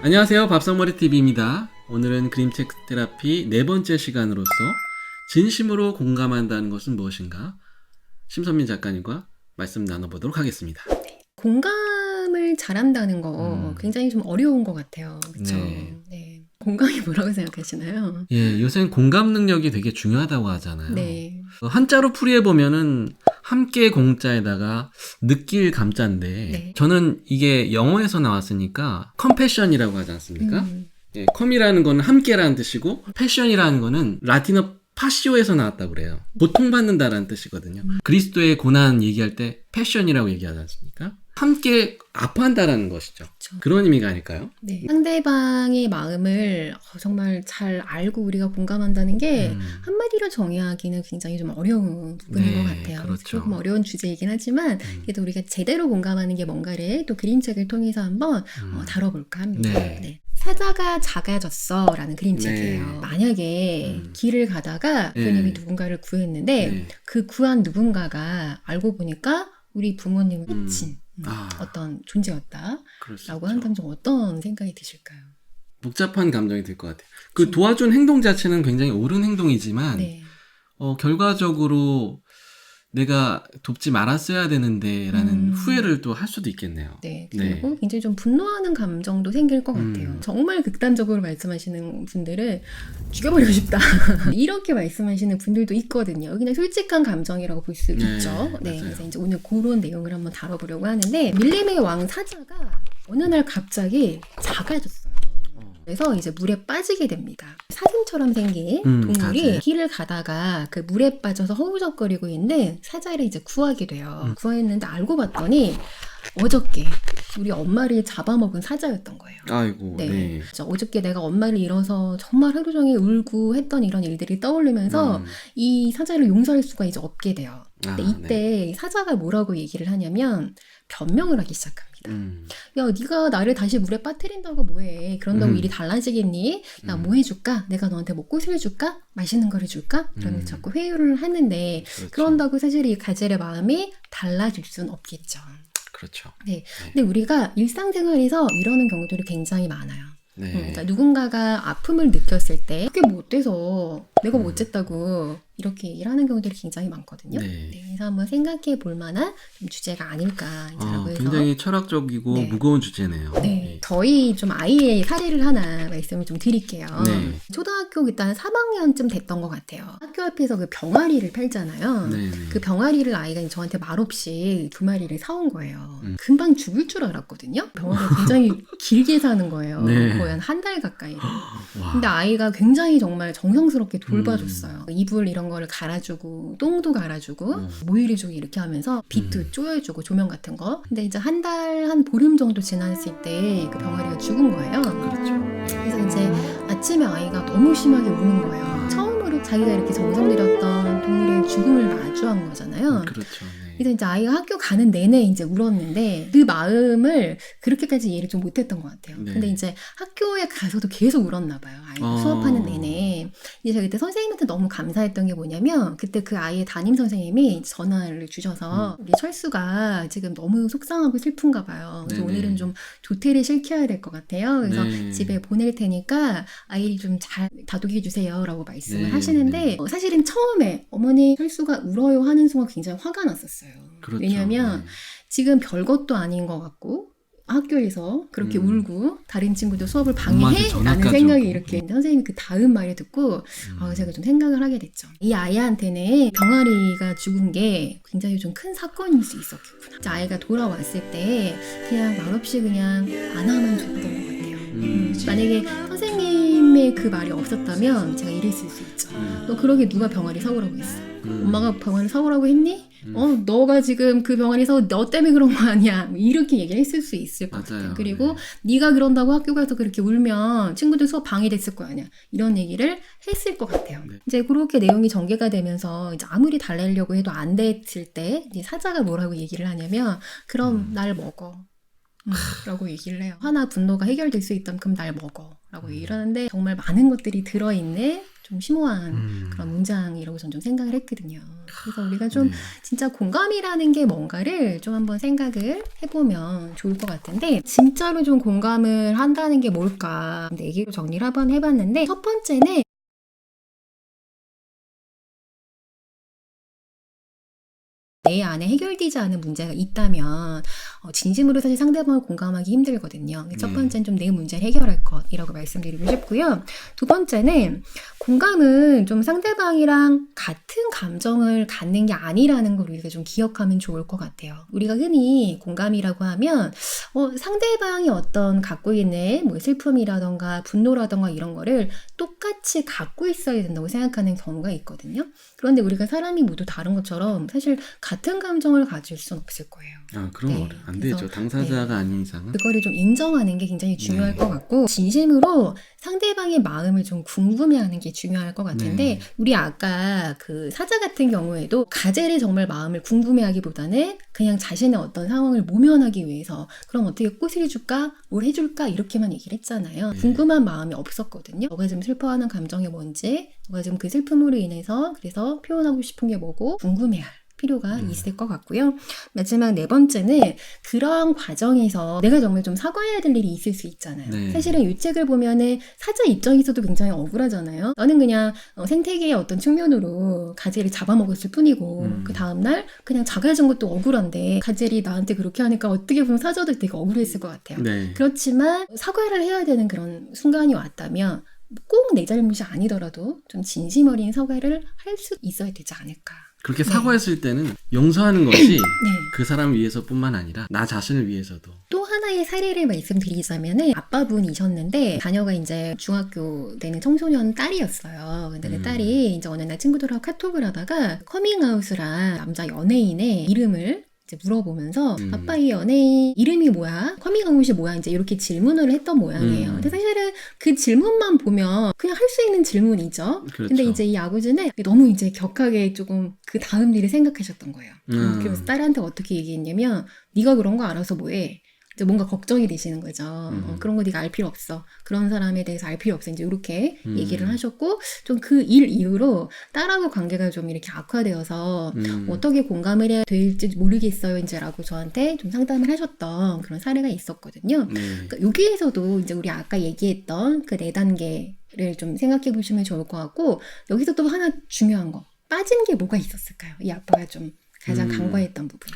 안녕하세요. 밥상머리TV입니다. 오늘은 그림책 테라피 네 번째 시간으로서 진심으로 공감한다는 것은 무엇인가? 심선민 작가님과 말씀 나눠보도록 하겠습니다. 공감을 잘한다는 거 굉장히 좀 어려운 것 같아요. 그렇죠? 네. 공감이 뭐라고 생각하시나요? 예, 요새는 공감 능력이 되게 중요하다고 하잖아요. 네. 한자로 풀이해보면은 함께 공자에다가 느낄 감자인데 네. 저는 이게 영어에서 나왔으니까 컴패션이라고 하지 않습니까? 예, 컴이라는 거는 함께라는 뜻이고 패션이라는 거는 라틴어 파시오에서 나왔다고 그래요. 고통받는다라는 뜻이거든요. 그리스도의 고난 얘기할 때 패션이라고 얘기하지 않습니까? 함께 아파한다라는 것이죠. 그렇죠. 그런 의미가 아닐까요? 네. 상대방의 마음을 정말 잘 알고 우리가 공감한다는 게 한마디로 정의하기는 굉장히 좀 어려운 부분인 것 같아요. 그렇죠. 조금 어려운 주제이긴 하지만 그래도 우리가 제대로 공감하는 게 뭔가를 또 그림책을 통해서 한번 다뤄볼까 합니다. 네. 사자가 작아졌어 라는 그림책이에요. 네. 만약에 길을 가다가 부모님이 누군가를 구했는데 그 구한 누군가가 알고 보니까 우리 부모님을 미친 어떤 존재였다 라고 한다면 좀 어떤 생각이 드실까요? 복잡한 감정이 들 것 같아요. 그 도와준 행동 자체는 굉장히 옳은 행동이지만 결과적으로 내가 돕지 말았어야 되는데 라는 후회를 또 할 수도 있겠네요. 네. 그리고 굉장히 좀 분노하는 감정도 생길 것 같아요. 정말 극단적으로 말씀하시는 분들은 죽여버리고 싶다. 이렇게 말씀하시는 분들도 있거든요. 그냥 솔직한 감정이라고 볼 수 있죠. 네. 그래서 이제 오늘 그런 내용을 한번 다뤄보려고 하는데 밀림의 왕 사자가 어느 날 갑자기 작아졌어요. 그래서 이제 물에 빠지게 됩니다. 사슴처럼 생긴 동물이 길을 가다가 그 물에 빠져서 허우적거리고 있는 사자를 이제 구하게 돼요. 구했는데 알고 봤더니 어저께 우리 엄마를 잡아먹은 사자였던 거예요. 아이고. 네. 어저께 내가 엄마를 잃어서 정말 하루 종일 울고 했던 이런 일들이 떠오르면서 이 사자를 용서할 수가 이제 없게 돼요. 근데 이때 사자가 뭐라고 얘기를 하냐면 변명을 하기 시작합니다. 야, 네가 나를 다시 물에 빠뜨린다고 뭐해? 그런다고 일이 달라지겠니? 나 뭐 해줄까? 내가 너한테 뭐 꽃을 줄까? 맛있는 거를 줄까? 이러면서 자꾸 회유를 하는데 그런다고 사실 이 가젤의 마음이 달라질 수는 없겠죠. 그렇죠. 네. 근데 우리가 일상생활에서 이러는 경우들이 굉장히 많아요. 그러니까 누군가가 아픔을 느꼈을 때 그게 뭐 어때서 내가 뭐 어쨌다고 이렇게 얘기를 하는 경우들이 굉장히 많거든요. 그래서 한번 생각해 볼 만한 좀 주제가 아닐까라고 해서 굉장히 철학적이고 무거운 주제네요. 저희 좀 아이의 사례를 하나 말씀을 좀 드릴게요. 초등학교 일단 3학년쯤 됐던 것 같아요. 학교 앞에서 그 병아리를 팔잖아요. 그 병아리를 아이가 저한테 말없이 2마리를 사온 거예요. 금방 죽을 줄 알았거든요. 병아리가 굉장히 길게 사는 거예요. 거의 한 달 가까이. 근데 아이가 굉장히 정말 정성스럽게 돌봐줬어요. 이불 이런 거를 갈아주고 똥도 갈아주고 모이리주고 이렇게 하면서 빛도 쪼여주고 조명 같은 거. 근데 이제 한 달 한 보름 정도 지났을 때 그 병아리가 죽은 거예요. 그래서 이제 아침에 아이가 너무 심하게 우는 거예요. 처음으로 자기가 이렇게 정성 들였던 동물의 죽음을 마주한 거잖아요. 그래서 이제 아이가 학교 가는 내내 이제 울었는데 그 마음을 그렇게까지 이해를 좀 못했던 것 같아요. 근데 이제 학교에 가서도 계속 울었나 봐요. 아이가 수업하는 내내. 이제 제가 그때 선생님한테 너무 감사했던 게 뭐냐면 그때 그 아이의 담임 선생님이 전화를 주셔서 우리 철수가 지금 너무 속상하고 슬픈가 봐요. 그래서 오늘은 좀 조퇴를 시켜야 될 것 같아요. 그래서 집에 보낼 테니까 아이를 좀 잘 다독여 주세요 라고 말씀을 하시는데 사실은 처음에 어머니 철수가 울어요 하는 순간 굉장히 화가 났었어요. 왜냐하면 지금 별것도 아닌 것 같고 학교에서 그렇게 울고 다른 친구들 수업을 방해해? 라는 생각이 이렇게 선생님이 그 다음 말을 듣고 제가 좀 생각을 하게 됐죠. 이 아이한테는 병아리가 죽은 게 굉장히 좀 큰 사건일 수 있었겠구나. 아이가 돌아왔을 때 그냥 말없이 그냥 안아만 줬던 것 같아요. 만약에 선생님의 그 말이 없었다면 제가 이랬을 수 있죠. 너 그러게 누가 병아리 사오라고 했어? 엄마가 병아리 사오라고 했니? 너가 지금 그 병아리 사오 너 때문에 그런 거 아니야? 이렇게 얘기를 했을 수 있을 것 같아요. 그리고 네가 그런다고 학교 가서 그렇게 울면 친구들 수업 방해됐을 거 아니야? 이런 얘기를 했을 것 같아요. 이제 그렇게 내용이 전개가 되면서 이제 아무리 달래려고 해도 안 됐을 때 이제 사자가 뭐라고 얘기를 하냐면 그럼 날 먹어. 라고 얘기를 해요. 화나 분노가 해결될 수 있다면 그럼 날 먹어 라고 얘기를 하는데 정말 많은 것들이 들어있는 좀 심오한 그런 문장이라고 저는 좀 생각을 했거든요. 그래서 우리가 좀 진짜 공감이라는 게 뭔가를 좀 한번 생각을 해보면 좋을 것 같은데 진짜로 좀 공감을 한다는 게 뭘까 4개로 정리를 한번 해봤는데 첫 번째는 내 안에 해결되지 않은 문제가 있다면 진심으로 사실 상대방을 공감하기 힘들거든요. 첫 번째는 좀 내 문제를 해결할 것이라고 말씀드리고 싶고요. 두 번째는 공감은 좀 상대방이랑 같은 감정을 갖는 게 아니라는 걸 우리가 좀 기억하면 좋을 것 같아요. 우리가 흔히 공감이라고 하면 상대방이 어떤 갖고 있는 뭐 슬픔이라던가 분노라던가 이런 거를 똑같이 갖고 있어야 된다고 생각하는 경우가 있거든요. 그런데 우리가 사람이 모두 다른 것처럼 사실 같은 감정을 가질 수는 없을 거예요. 그럼 안 되죠. 당사자가 아닌 이상은. 그거를 좀 인정하는 게 굉장히 중요할 것 같고 진심으로 상대방의 마음을 좀 궁금해하는 게 중요할 것 같은데 우리 아까 그 사자 같은 경우에도 가젤의 정말 마음을 궁금해하기보다는 그냥 자신의 어떤 상황을 모면하기 위해서 그럼 어떻게 꽃을 줄까? 뭘 해줄까? 이렇게만 얘기를 했잖아요. 궁금한 마음이 없었거든요. 너가 지금 슬퍼하는 감정이 뭔지 너가 지금 그 슬픔으로 인해서 그래서 표현하고 싶은 게 뭐고 궁금해할 필요가 있을 것 같고요. 마지막 4번째는 그런 과정에서 내가 정말 좀 사과해야 될 일이 있을 수 있잖아요. 사실은 이 책을 보면은 사자 입장에서도 굉장히 억울하잖아요. 나는 그냥 생태계의 어떤 측면으로 가젤을 잡아먹었을 뿐이고 그 다음날 그냥 작아진 것도 억울한데 가젤이 나한테 그렇게 하니까 어떻게 보면 사자도 되게 억울했을 것 같아요. 그렇지만 사과를 해야 되는 그런 순간이 왔다면 꼭 내 잘못이 아니더라도 좀 진심 어린 사과를 할 수 있어야 되지 않을까. 그렇게 사과했을 때는 용서하는 것이 그 사람을 위해서뿐만 아니라 나 자신을 위해서도. 또 하나의 사례를 말씀드리자면은 아빠분이셨는데 자녀가 이제 중학교 되는 청소년 딸이었어요. 근데 그 딸이 이제 어느 날 친구들하고 카톡을 하다가 커밍아웃을 한 남자 연예인의 이름을 이제 물어보면서 아빠 이 연예인 이름이 뭐야? 커밍아웃이 뭐야? 이제 이렇게 질문을 했던 모양이에요. 근데 사실은 그 질문만 보면 그냥 할 수 있는 질문이죠. 그렇죠. 근데 이제 이 아버지는 너무 이제 격하게 조금 그 다음 일을 생각하셨던 거예요. 그래서 딸한테 어떻게 얘기했냐면 네가 그런 거 알아서 뭐해? 이제 뭔가 걱정이 되시는 거죠. 그런 거 네가 알 필요 없어. 그런 사람에 대해서 알 필요 없어. 이제 이렇게 얘기를 하셨고 좀 그 일 이후로 딸하고 관계가 좀 이렇게 악화되어서 어떻게 공감을 해야 될지 모르겠어요. 이제라고 저한테 좀 상담을 하셨던 그런 사례가 있었거든요. 그러니까 여기에서도 이제 우리 아까 얘기했던 그 4단계를 좀 생각해 보시면 좋을 것 같고 여기서 또 하나 중요한 거 빠진 게 뭐가 있었을까요? 이 아빠가 좀 가장 간과했던 부분.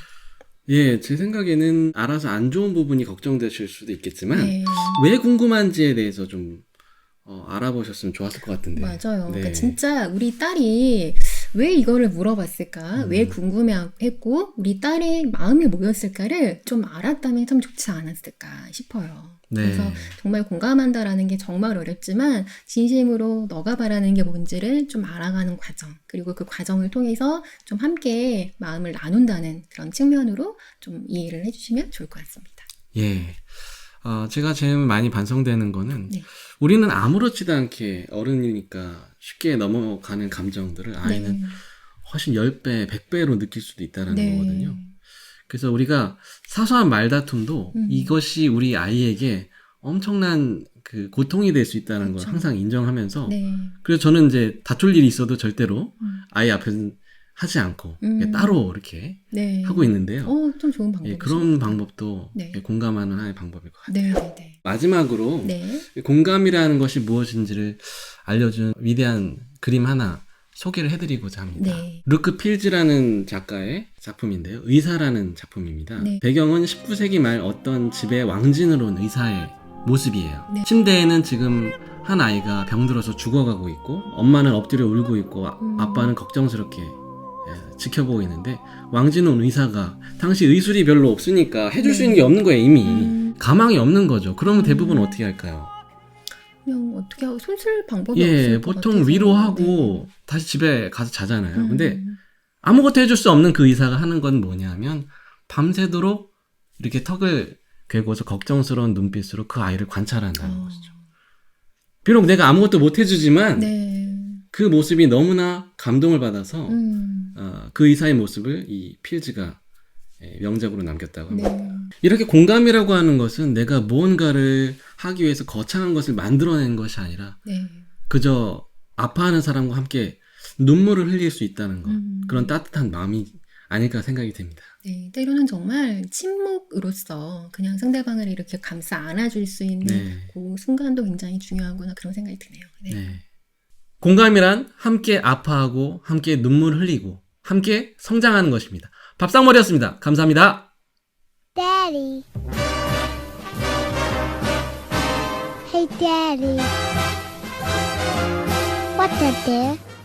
제 생각에는 알아서 안 좋은 부분이 걱정되실 수도 있겠지만 왜 궁금한지에 대해서 좀 알아보셨으면 좋았을 것 같은데. 맞아요. 그러니까 진짜 우리 딸이 왜 이거를 물어봤을까? 왜 궁금해했고 우리 딸의 마음이 뭐였을까를 좀 알았다면 참 좋지 않았을까 싶어요. 그래서 정말 공감한다라는 게 정말 어렵지만 진심으로 너가 바라는 게 뭔지를 좀 알아가는 과정 그리고 그 과정을 통해서 좀 함께 마음을 나눈다는 그런 측면으로 좀 이해를 해주시면 좋을 것 같습니다. 제가 제일 많이 반성되는 거는 우리는 아무렇지도 않게 어른이니까 쉽게 넘어가는 감정들을 아이는 훨씬 10배, 100배로 느낄 수도 있다는 거거든요. 그래서 우리가 사소한 말다툼도 이것이 우리 아이에게 엄청난 그 고통이 될 수 있다는 걸 항상 인정하면서 그래서 저는 이제 다툴 일이 있어도 절대로 아이 앞에서 하지 않고 따로 이렇게 하고 있는데요. 좀 좋은 방법이죠. 그런 방법도 공감하는 하나의 방법일 것 같아요. 마지막으로 공감이라는 것이 무엇인지를 알려준 위대한 그림 하나 소개를 해드리고자 합니다. 루크 필즈라는 작가의 작품인데요. 의사라는 작품입니다. 배경은 19세기 말 어떤 집의 왕진으로 온 의사의 모습이에요. 침대에는 지금 한 아이가 병들어서 죽어가고 있고 엄마는 엎드려 울고 있고 아빠는 걱정스럽게 지켜보고 있는데 왕진 온 의사가 당시 의술이 별로 없으니까 해줄 수 있는 게 없는 거예요. 이미 가망이 없는 거죠. 그러면 대부분 어떻게 할까요? 그냥 어떻게 하고 손쓸 방법이 없을 것 보통 같아서. 위로하고 다시 집에 가서 자잖아요. 근데 아무것도 해줄 수 없는 그 의사가 하는 건 뭐냐면 밤새도록 이렇게 턱을 괴고서 걱정스러운 눈빛으로 그 아이를 관찰한다는 것이죠. 비록 내가 아무것도 못 해주지만 그 모습이 너무나 감동을 받아서 그 의사의 모습을 이 필즈가 명작으로 남겼다고 합니다. 이렇게 공감이라고 하는 것은 내가 무언가를 하기 위해서 거창한 것을 만들어낸 것이 아니라 네. 그저 아파하는 사람과 함께 눈물을 흘릴 수 있다는 것. 그런 따뜻한 마음이 아닐까 생각이 됩니다. 네, 때로는 정말 침묵으로서 그냥 상대방을 이렇게 감싸 안아줄 수 있는 네. 그 순간도 굉장히 중요하구나 그런 생각이 드네요. 네. 네. 공감이란 함께 아파하고 함께 눈물 흘리고 함께 성장하는 것입니다. 밥상머리였습니다. 감사합니다. Daddy. Hey, Daddy. What's up there?